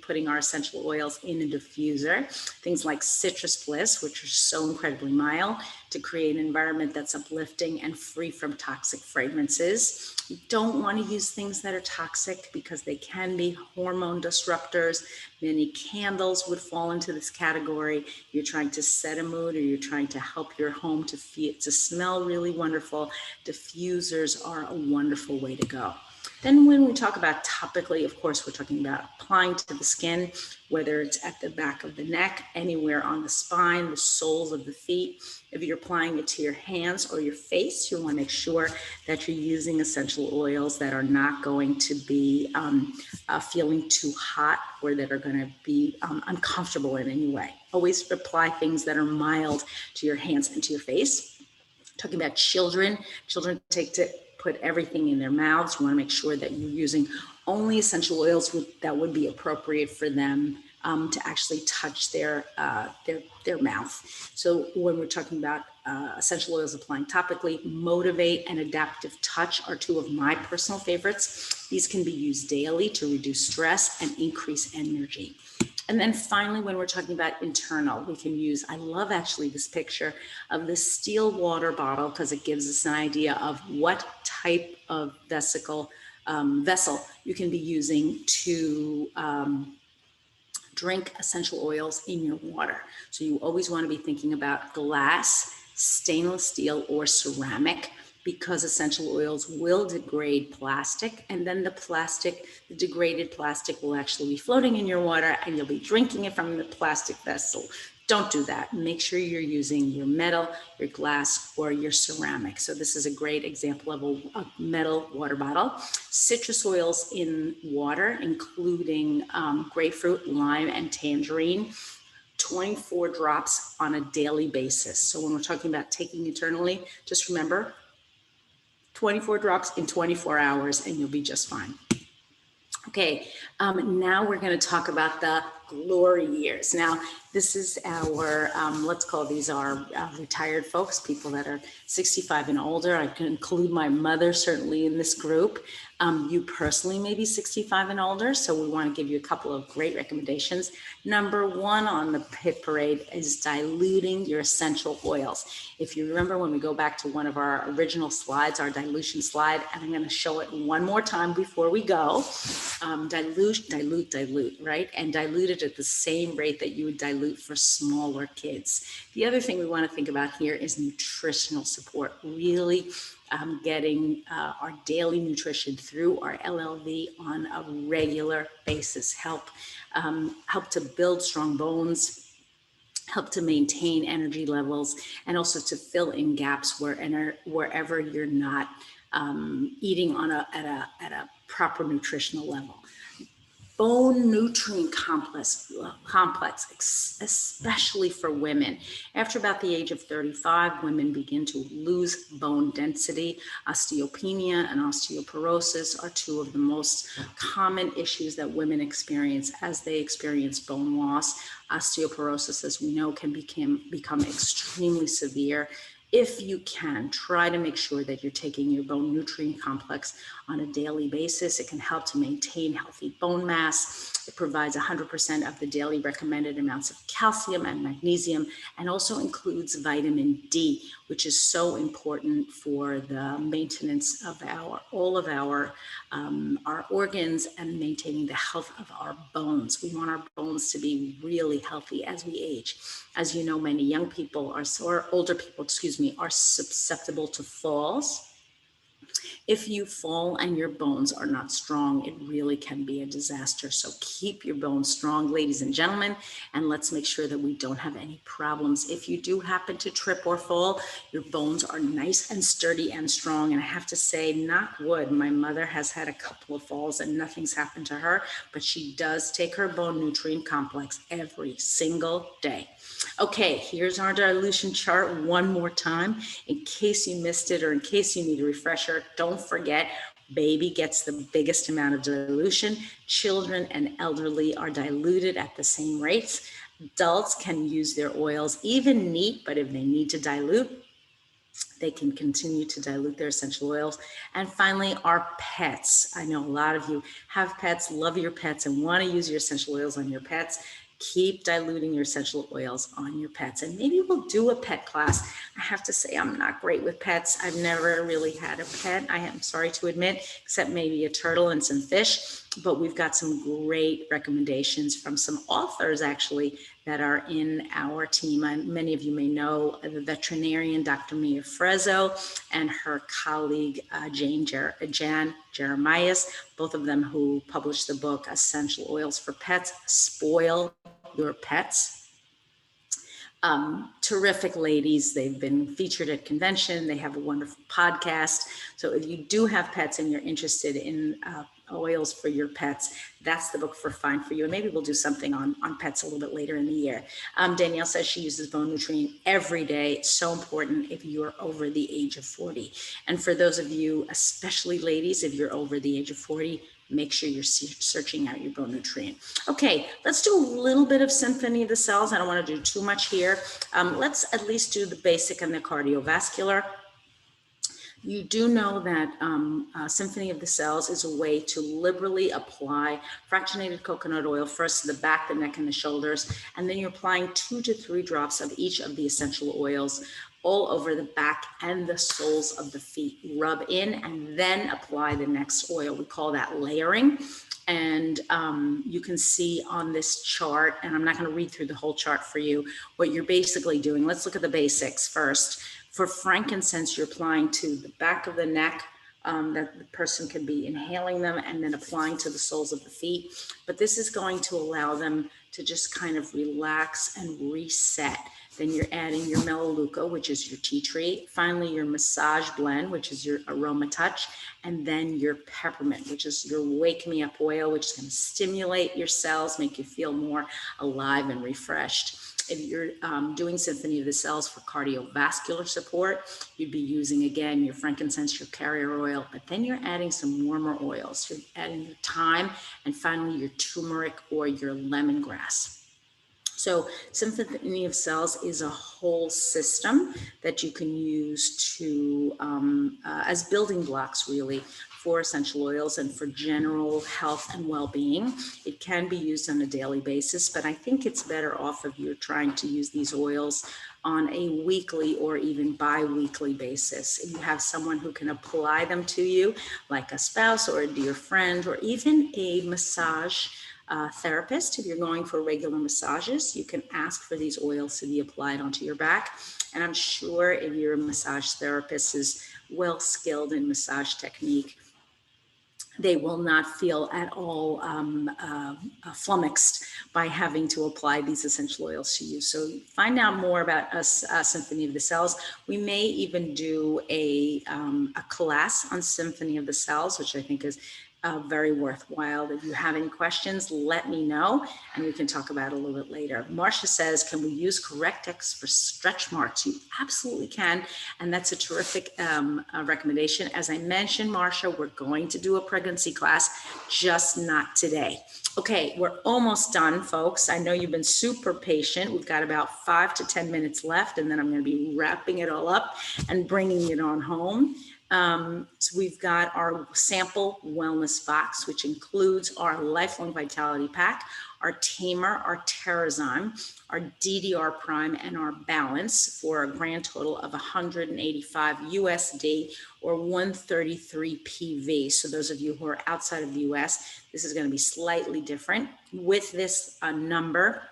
putting our essential oils in a diffuser, things like Citrus Bliss, which are so incredibly mild, to create an environment that's uplifting and free from toxic fragrances. You don't want to use things that are toxic because they can be hormone disruptors. Many candles would fall into this category. You're trying to set a mood or you're trying to help your home to smell really wonderful. Diffusers are a wonderful way to go. Then when we talk about topically, of course, we're talking about applying to the skin, whether it's at the back of the neck, anywhere on the spine, the soles of the feet. If you're applying it to your hands or your face, you want to make sure that you're using essential oils that are not going to be feeling too hot or that are going to be uncomfortable in any way. Always apply things that are mild to your hands and to your face. Talking about children take to put everything in their mouths. You want to make sure that you're using only essential oils that would be appropriate for them to actually touch their mouth. So when we're talking about essential oils applying topically, Motivate and Adaptive Touch are two of my personal favorites. These can be used daily to reduce stress and increase energy. And then finally, when we're talking about internal, we can use, I love actually this picture of the steel water bottle because it gives us an idea of what type of vessel you can be using to drink essential oils in your water. So you always want to be thinking about glass, stainless steel, or ceramic, because essential oils will degrade plastic, and then the degraded plastic will actually be floating in your water and you'll be drinking it from the plastic vessel. Don't do that. Make sure you're using your metal, your glass, or your ceramic. So this is a great example of a metal water bottle. Citrus oils in water, including grapefruit, lime, and tangerine. 24 drops on a daily basis. So when we're talking about taking internally, just remember 24 drops in 24 hours and you'll be just fine. Okay, now we're going to talk about the glory years. Now, this is our, let's call these our retired folks, people that are 65 and older. I can include my mother certainly in this group. You personally may be 65 and older, so we want to give you a couple of great recommendations. Number one on the hit parade is diluting your essential oils. If you remember when we go back to one of our original slides, our dilution slide, and I'm going to show it one more time before we go. Dilute, right? And dilute it at the same rate that you would dilute for smaller kids. The other thing we want to think about here is nutritional support, really getting our daily nutrition through our LLV on a regular basis, help to build strong bones, help to maintain energy levels, and also to fill in gaps wherever you're not eating at a proper nutritional level. Bone nutrient complex, especially for women. After about the age of 35, women begin to lose bone density. Osteopenia and osteoporosis are two of the most common issues that women experience as they experience bone loss. Osteoporosis, as we know, can become extremely severe. If you can, try to make sure that you're taking your bone nutrient complex on a daily basis. It can help to maintain healthy bone mass. It provides 100% of the daily recommended amounts of calcium and magnesium, and also includes vitamin D, which is so important for the maintenance of all of our organs and maintaining the health of our bones. We want our bones to be really healthy as we age. As you know, many young people or older people, are susceptible to falls. If you fall and your bones are not strong, it really can be a disaster. So keep your bones strong, ladies and gentlemen, and let's make sure that we don't have any problems. If you do happen to trip or fall, your bones are nice and sturdy and strong. And I have to say, knock wood, my mother has had a couple of falls and nothing's happened to her, but she does take her bone nutrient complex every single day. Okay, here's our dilution chart one more time. In case you missed it or in case you need a refresher, don't forget, baby gets the biggest amount of dilution. Children and elderly are diluted at the same rates. Adults can use their oils even neat, but if they need to dilute, they can continue to dilute their essential oils. And finally, our pets. I know a lot of you have pets, love your pets, and want to use your essential oils on your pets. Keep diluting your essential oils on your pets. And maybe we'll do a pet class. I have to say, I'm not great with pets. I've never really had a pet, I am sorry to admit, except maybe a turtle and some fish. but we've got some great recommendations from some authors actually that are in our team. And many of you may know the veterinarian, Dr. Mia Frezzo, and her colleague, Jan Jeremias, both of them who published the book, Essential Oils for Pets, Spoil Your Pets. Terrific ladies. They've been featured at convention. They have a wonderful podcast. So if you do have pets and you're interested in oils for your pets, that's the book for Fine For You. And maybe we'll do something on pets a little bit later in the year. Danielle says she uses bone nutrient every day. It's so important if you are over the age of 40. And for those of you, especially ladies, if you're over the age of 40, make sure you're searching out your bone nutrient. Okay, let's do a little bit of Symphony of the Cells. I don't want to do too much here. Let's at least do the basic and the cardiovascular. You do know that Symphony of the Cells is a way to liberally apply fractionated coconut oil first to the back, the neck, and the shoulders, and then you're applying 2 to 3 drops of each of the essential oils all over the back and the soles of the feet. Rub in and then apply the next oil. We call that layering. And you can see on this chart, and I'm not going to read through the whole chart for you, what you're basically doing. Let's look at the basics first. For frankincense, you're applying to the back of the neck, that the person can be inhaling them and then applying to the soles of the feet. But this is going to allow them to just kind of relax and reset. Then you're adding your Melaleuca, which is your tea tree. Finally, your massage blend, which is your aroma touch. And then your peppermint, which is your wake me up oil, which is going to stimulate your cells, make you feel more alive and refreshed. If you're doing Symphony of the Cells for cardiovascular support, you'd be using, again, your frankincense, your carrier oil, but then you're adding some warmer oils. You're adding your thyme, and finally your turmeric or your lemongrass. So Symphony of Cells is a whole system that you can use to as building blocks, really, for essential oils and for general health and well-being. It can be used on a daily basis, but I think it's better off if you're trying to use these oils on a weekly or even bi-weekly basis. If you have someone who can apply them to you, like a spouse or a dear friend, or even a massage therapist, if you're going for regular massages, you can ask for these oils to be applied onto your back. And I'm sure if your massage therapist is well skilled in massage technique, they will not feel at all flummoxed by having to apply these essential oils to you. So find out more about us, Symphony of the Cells. We may even do a class on Symphony of the Cells, which I think is very worthwhile. If you have any questions, let me know, and we can talk about it a little bit later. Marcia says, can we use Correct-X for stretch marks? You absolutely can, and that's a terrific recommendation. As I mentioned, Marcia, we're going to do a pregnancy class, just not today. Okay, we're almost done, folks. I know you've been super patient. We've got about 5 to 10 minutes left, and then I'm going to be wrapping it all up and bringing it on home. So we've got our sample wellness box, which includes our lifelong vitality pack, our tamer, our Terrazyme, our DDR prime, and our balance for a grand total of 185 USD or 133 PV. So those of you who are outside of the US, this is going to be slightly different. With this number,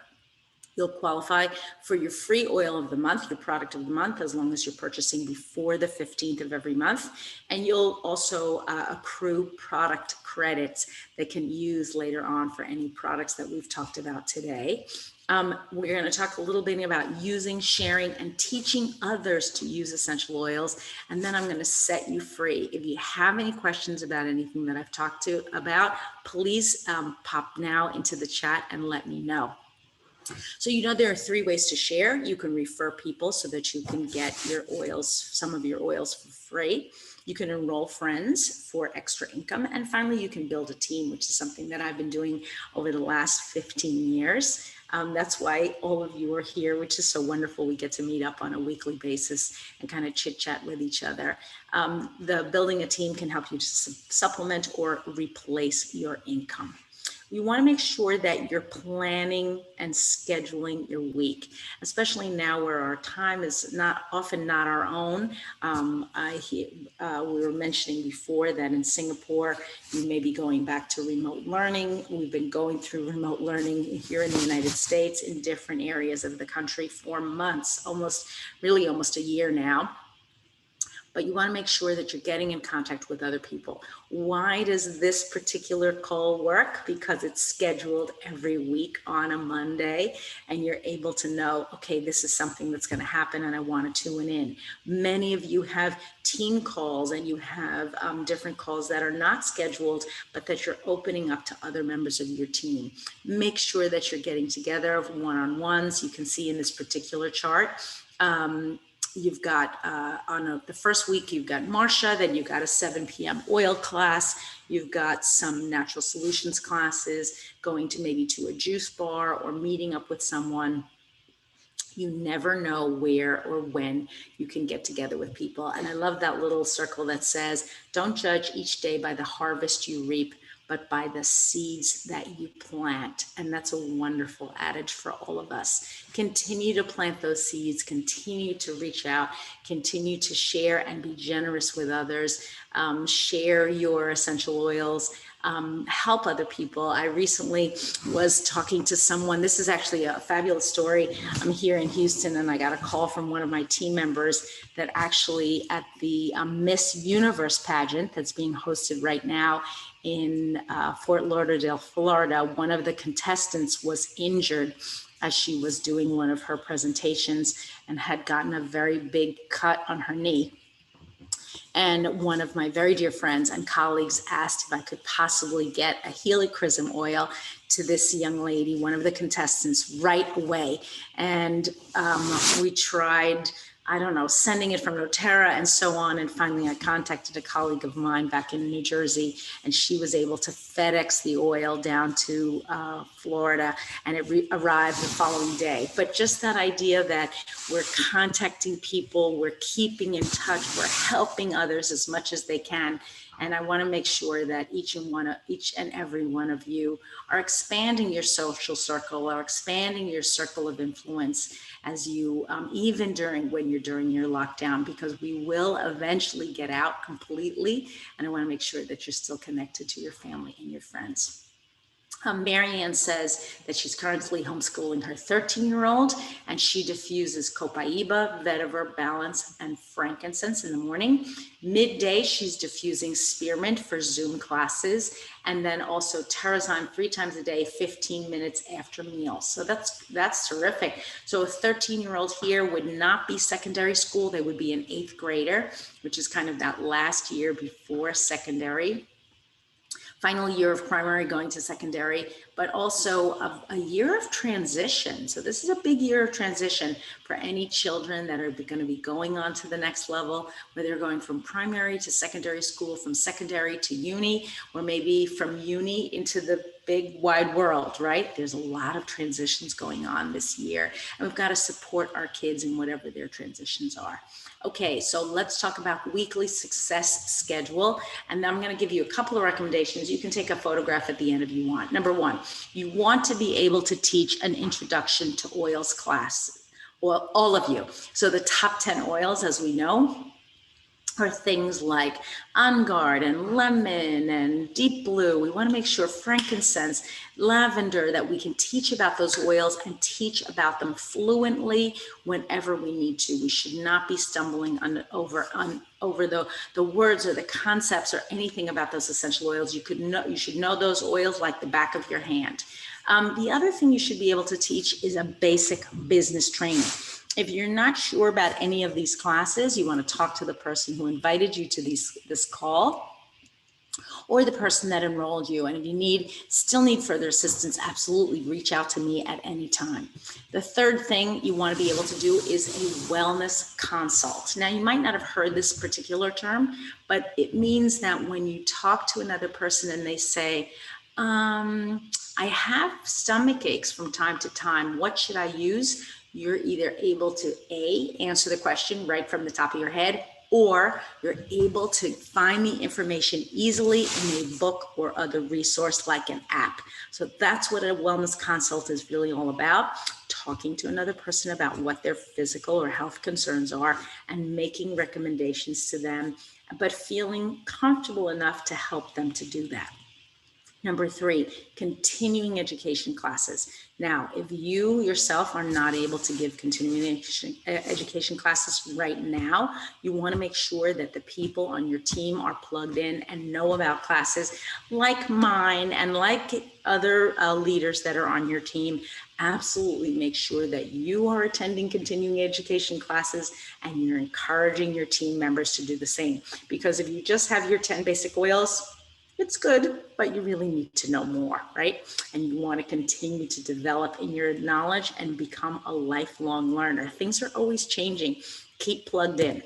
you'll qualify for your free oil of the month, your product of the month, as long as you're purchasing before the 15th of every month. And you'll also accrue product credits that can use later on for any products that we've talked about today. We're going to talk a little bit about using, sharing, and teaching others to use essential oils. And then I'm going to set you free. If you have any questions about anything that I've talked about, please pop now into the chat and let me know. So you know there are 3 ways to share. You can refer people so that you can get your oils, some of your oils for free. You can enroll friends for extra income. And finally, you can build a team, which is something that I've been doing over the last 15 years. That's why all of you are here, which is so wonderful. We get to meet up on a weekly basis and kind of chit chat with each other. The building a team can help you to supplement or replace your income. You want to make sure that you're planning and scheduling your week, especially now where our time is often not our own. We were mentioning before that in Singapore, you may be going back to remote learning. We've been going through remote learning here in the United States in different areas of the country for months, almost a year now. But you want to make sure that you're getting in contact with other people. Why does this particular call work? Because it's scheduled every week on a Monday, and you're able to know, okay, this is something that's going to happen and I want to tune in. Many of you have team calls and you have different calls that are not scheduled, but that you're opening up to other members of your team. Make sure that you're getting together one-on-ones. You can see in this particular chart, you've got the first week, you've got Marcia, then you've got a 7 p.m. oil class, you've got some natural solutions classes, going to maybe to a juice bar or meeting up with someone. You never know where or when you can get together with people. And I love that little circle that says, don't judge each day by the harvest you reap, but by the seeds that you plant. And that's a wonderful adage for all of us. Continue to plant those seeds, continue to reach out, continue to share and be generous with others, share your essential oils, help other people. I recently was talking to someone. This is actually a fabulous story. I'm here in Houston and I got a call from one of my team members that actually at the Miss Universe pageant that's being hosted right now in Fort Lauderdale, Florida, one of the contestants was injured as she was doing one of her presentations and had gotten a very big cut on her knee. And one of my very dear friends and colleagues asked if I could possibly get a helichrysum oil to this young lady, one of the contestants, right away. And we tried, sending it from doTerra and so on. And finally, I contacted a colleague of mine back in New Jersey, and she was able to FedEx the oil down to Florida, and it arrived the following day. But just that idea that we're contacting people, we're keeping in touch, we're helping others as much as they can. And I want to make sure that each and every one of you are expanding your social circle or expanding your circle of influence as you, even during your lockdown, because we will eventually get out completely. And I want to make sure that you're still connected to your family and your friends. Marianne says that she's currently homeschooling her 13-year-old, and she diffuses copaiba, vetiver, balance, and frankincense in the morning. Midday, she's diffusing spearmint for Zoom classes, and then also Terrazyme 3 times a day, 15 minutes after meals. So that's terrific. So a 13-year-old here would not be secondary school. They would be an 8th grader, which is kind of that last year before secondary. Final year of primary going to secondary, but also a year of transition. So this is a big year of transition for any children that are going to be going on to the next level, whether they're going from primary to secondary school, from secondary to uni, or maybe from uni into the big wide world, right? There's a lot of transitions going on this year, and we've got to support our kids in whatever their transitions are. Okay, so let's talk about weekly success schedule. And then I'm going to give you a couple of recommendations. You can take a photograph at the end if you want. Number one, you want to be able to teach an introduction to oils class, well, all of you. So the top 10 oils, as we know, are things like On Guard and lemon and deep blue. We want to make sure frankincense, lavender, that we can teach about those oils and teach about them fluently whenever we need to. We should not be stumbling over the words or the concepts or anything about those essential oils. You should know those oils like the back of your hand. The other thing you should be able to teach is a basic business training. If you're not sure about any of these classes, you want to talk to the person who invited you to this call or the person that enrolled you. And if you still need further assistance, absolutely reach out to me at any time. The third thing you want to be able to do is a wellness consult. Now, you might not have heard this particular term, but it means that when you talk to another person and they say, I have stomach aches from time to time, what should I use? You're either able to A, answer the question right from the top of your head, or you're able to find the information easily in a book or other resource like an app. So that's what a wellness consult is really all about, talking to another person about what their physical or health concerns are and making recommendations to them, but feeling comfortable enough to help them to do that. Number 3, continuing education classes. Now, if you yourself are not able to give continuing education classes right now, you want to make sure that the people on your team are plugged in and know about classes like mine and like other leaders that are on your team. Absolutely make sure that you are attending continuing education classes and you're encouraging your team members to do the same. Because if you just have your 10 basic oils, it's good, but you really need to know more, right? And you want to continue to develop in your knowledge and become a lifelong learner. Things are always changing. Keep plugged in.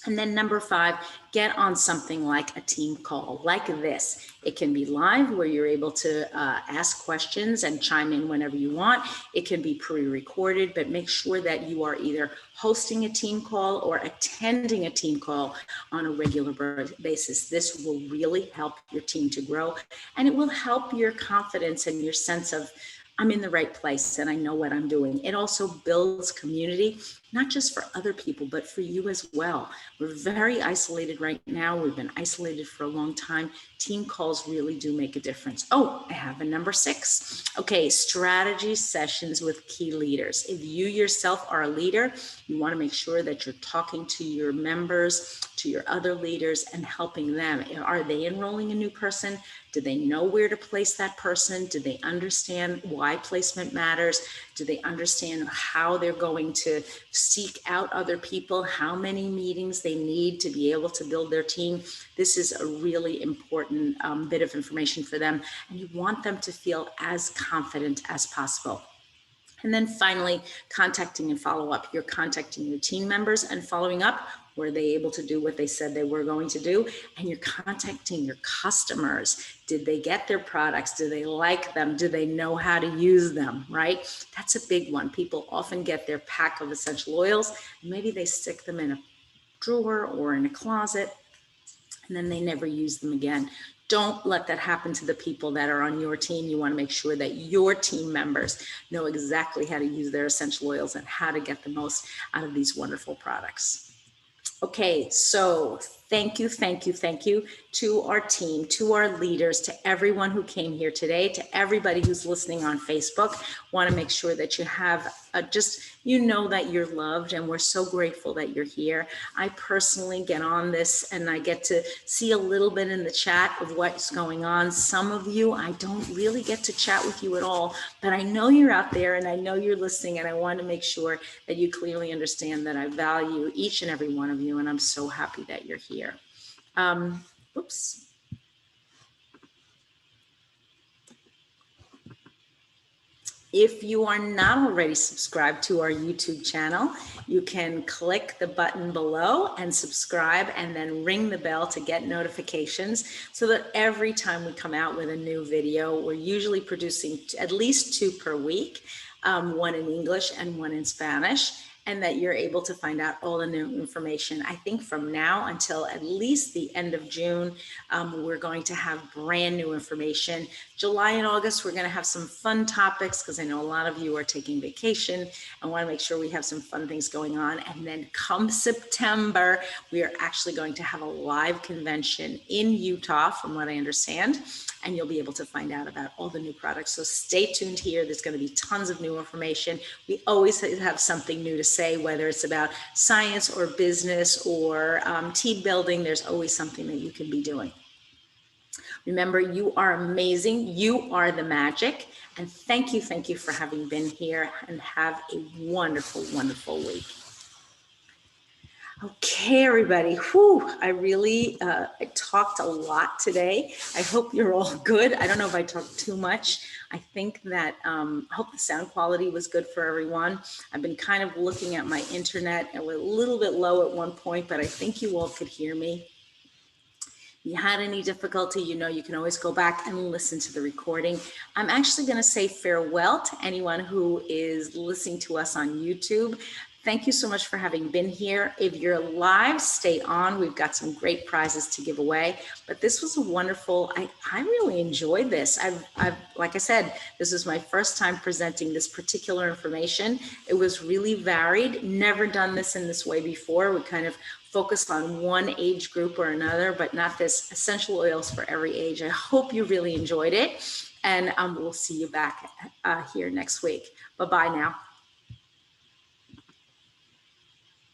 And then number 5, get on something like a team call, like this. It can be live where you're able to ask questions and chime in whenever you want. It can be pre-recorded, but make sure that you are either hosting a team call or attending a team call on a regular basis. This will really help your team to grow, and it will help your confidence and your sense of, I'm in the right place and I know what I'm doing. It also builds community, not just for other people, but for you as well. We're very isolated right now. We've been isolated for a long time. Team calls really do make a difference. Oh, I have a number 6. Okay, strategy sessions with key leaders. If you yourself are a leader, you want to make sure that you're talking to your members, to your other leaders, and helping them. Are they enrolling a new person? Do they know where to place that person? Do they understand why placement matters? Do they understand how they're going to seek out other people, how many meetings they need to be able to build their team? This is a really important bit of information for them, and you want them to feel as confident as possible. And then finally, contacting and follow up. You're contacting your team members and following up. Were they able to do what they said they were going to do? And you're contacting your customers. Did they get their products? Do they like them? Do they know how to use them, right? That's a big one. People often get their pack of essential oils, and maybe they stick them in a drawer or in a closet, and then they never use them again. Don't let that happen to the people that are on your team. You want to make sure that your team members know exactly how to use their essential oils and how to get the most out of these wonderful products. Okay, so thank you to our team, to our leaders, to everyone who came here today, to everybody who's listening on Facebook. Want to make sure that you have you know that you're loved, and we're so grateful that you're here. I personally get on this and I get to see a little bit in the chat of what's going on. Some of you, I don't really get to chat with you at all, but I know you're out there and I know you're listening, and I want to make sure that you clearly understand that I value each and every one of you, and I'm so happy that you're here. Oops. If you are not already subscribed to our YouTube channel, you can click the button below and subscribe, and then ring the bell to get notifications so that every time we come out with a new video, we're usually producing at least 2 per week, one in English and one in Spanish, and that you're able to find out all the new information. I think from now until at least the end of June, we're going to have brand new information. July and August, we're gonna have some fun topics because I know a lot of you are taking vacation. I wanna make sure we have some fun things going on. And then come September, we are actually going to have a live convention in Utah, from what I understand, and you'll be able to find out about all the new products. So stay tuned here. There's gonna be tons of new information. We always have something new to say, whether it's about science or business or team building. There's always something that you can be doing. Remember, you are amazing. You are the magic. And thank you for having been here, and have a wonderful, wonderful week. Okay, everybody. Whew, I really I talked a lot today. I hope you're all good. I don't know if I talked too much. I think that I hope the sound quality was good for everyone. I've been kind of looking at my internet, and we're a little bit low at one point, but I think you all could hear me. If you had any difficulty, you know, you can always go back and listen to the recording. I'm actually going to say farewell to anyone who is listening to us on YouTube. Thank you so much for having been here. If you're live, stay on. We've got some great prizes to give away. But this was a wonderful, I really enjoyed this. Like I said, this is my first time presenting this particular information. It was really varied. Never done this in this way before. We kind of focused on one age group or another, but not this essential oils for every age. I hope you really enjoyed it. And we'll see you back here next week. Bye-bye now.